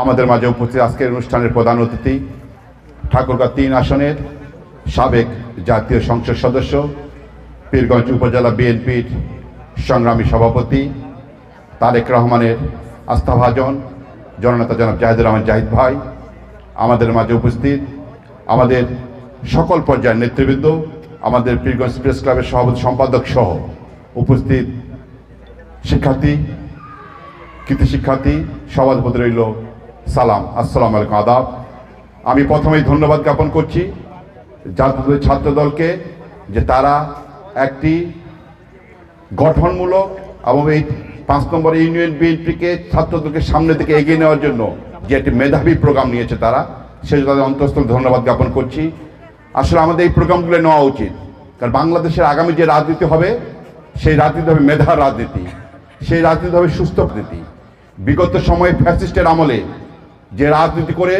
আমাদের মাঝে উপস্থিত আজকের অনুষ্ঠানের প্রধান অতিথি ঠাকুরগাঁও ৩ আসনের সাবেক জাতীয় সংসদ সদস্য, পীরগঞ্জ উপজেলা বিএনপির সংগ্রামী সভাপতি তারেক রহমানের আস্থাভাজন জননেতা জনাব জাহিদুর রহমান জাহিদ ভাই, আমাদের মাঝে উপস্থিত আমাদের সকল পর্যায়ের নেতৃবৃন্দ, আমাদের পীরগঞ্জ প্রেস ক্লাবের সভাপতি সম্পাদক সহ উপস্থিত শিক্ষার্থী, কৃতি শিক্ষার্থী, সবার প্রতি রইল সালাম, আসসালামু আলাইকুম, আদাব। আমি প্রথমেই ধন্যবাদ জ্ঞাপন করছি জাতীয় ছাত্র দলকে যে তারা একটি গঠনমূলক এবং এই ৫ নম্বর ইউনিয়ন বিএনপিকে ছাত্রদলকে সামনের দিকে এগিয়ে নেওয়ার জন্য যে একটি মেধাবী প্রোগ্রাম নিয়েছে তারা, সেই তাদের অন্তঃস্থল ধন্যবাদ জ্ঞাপন করছি। আসলে আমাদের এই প্রোগ্রামগুলো নেওয়া উচিত, কারণ বাংলাদেশের আগামী যে রাজনীতি হবে সেই রাজনীতি হবে মেধার রাজনীতি, সেই রাজনীতি হবে সুস্থ রাজনীতি। বিগত সময়ে ফ্যাসিস্টের আমলে যে রাজনীতি করে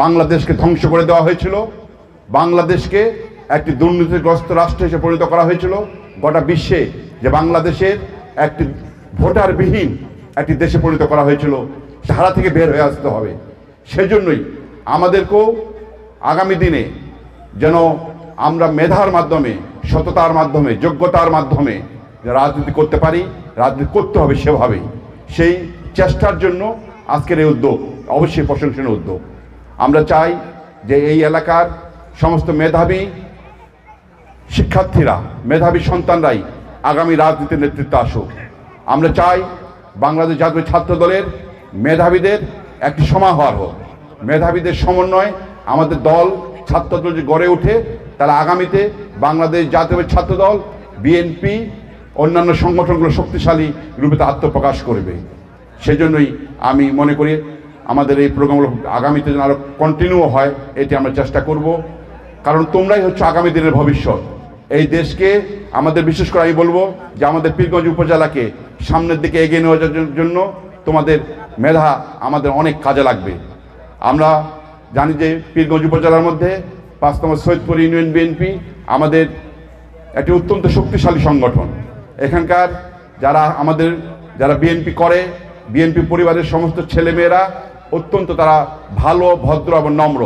বাংলাদেশকে ধ্বংস করে দেওয়া হয়েছিল, বাংলাদেশকে একটি দুর্নীতিগ্রস্ত রাষ্ট্র হিসেবে পরিণত করা হয়েছিল, গোটা বিশ্বে যে বাংলাদেশের একটি ভোটারবিহীন একটি দেশে পরিণত করা হয়েছিল, ধারা থেকে বের হয়ে আসতে হবে। সেজন্যই আমাদেরকেও আগামী দিনে যেন আমরা মেধার মাধ্যমে, সততার মাধ্যমে, যোগ্যতার মাধ্যমে রাজনীতি করতে পারি, রাজনীতি করতে হবে সেভাবেই। সেই চেষ্টার জন্য আজকের এই উদ্যোগ অবশ্যই প্রশংসনীয় উদ্যোগ। আমরা চাই যে এই এলাকার সমস্ত মেধাবী শিক্ষার্থীরা, মেধাবী সন্তানরাই আগামী রাজনীতির নেতৃত্বে আসুক। আমরা চাই বাংলাদেশ জাতীয় ছাত্র দলের মেধাবীদের একটি সমাহার হোক, মেধাবীদের সমন্বয় আমাদের দল ছাত্রদল যে গড়ে ওঠে, তারা আগামীতে বাংলাদেশ জাতীয় ছাত্র দল, বিএনপি, অন্যান্য সংগঠনগুলো শক্তিশালী রূপে আত্মপ্রকাশ করবে। সেজন্যই আমি মনে করি আমাদের এই প্রোগ্রামগুলো আগামীতে যেন আরও কন্টিনিউ হয়, এটি আমরা চেষ্টা করব। কারণ তোমরাই হচ্ছে আগামী দিনের ভবিষ্যৎ। এই দেশকে আমাদের, বিশেষ করে আমি বলবো যে আমাদের পীরগঞ্জ উপজেলাকে সামনের দিকে এগিয়ে নেওয়ার জন্য তোমাদের মেধা আমাদের অনেক কাজে লাগবে। আমরা জানি যে পীরগঞ্জ উপজেলার মধ্যে ৫ নম্বর সৈয়দপুর ইউনিয়ন বিএনপি আমাদের একটি অত্যন্ত শক্তিশালী সংগঠন। এখানকার যারা বিএনপি করে, বিএনপি পরিবারের সমস্ত ছেলেমেয়েরা অত্যন্ত তারা ভালো, ভদ্র এবং নম্র।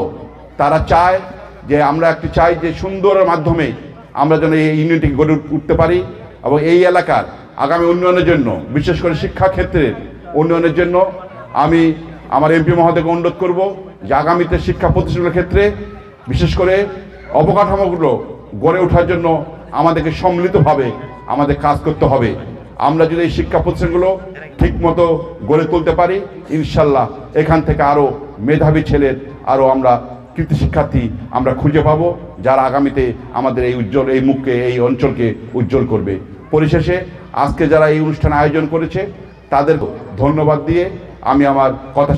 তারা চায় যে আমরা চাই যে সুন্দরের মাধ্যমে আমরা যেন এই ইউনিয়নটিকে গড়ে উঠতে পারি এবং এই এলাকার আগামী উন্নয়নের জন্য, বিশেষ করে শিক্ষা ক্ষেত্রের উন্নয়নের জন্য আমি আমার এমপি মহোদয়কে অনুরোধ করব যে আগামীতে শিক্ষা প্রতিষ্ঠানের ক্ষেত্রে বিশেষ করে অবকাঠামোগুলো গড়ে ওঠার জন্য আমাদেরকে সম্মিলিতভাবে আমাদের কাজ করতে হবে। আমরা যদি এই শিক্ষা প্রতিষ্ঠানগুলো ঠিকমতো গড়ে তুলতে পারি, ইনশাল্লাহ এখান থেকে আরও মেধাবী ছেলের, আরও আমরা কৃতি শিক্ষার্থী আমরা খুঁজে পাবো, যারা আগামীতে আমাদের এই মুখকে, এই অঞ্চলকে উজ্জ্বল করবে। পরিশেষে আজকে যারা এই অনুষ্ঠান আয়োজন করেছে তাদের ধন্যবাদ দিয়ে আমি আমার কথা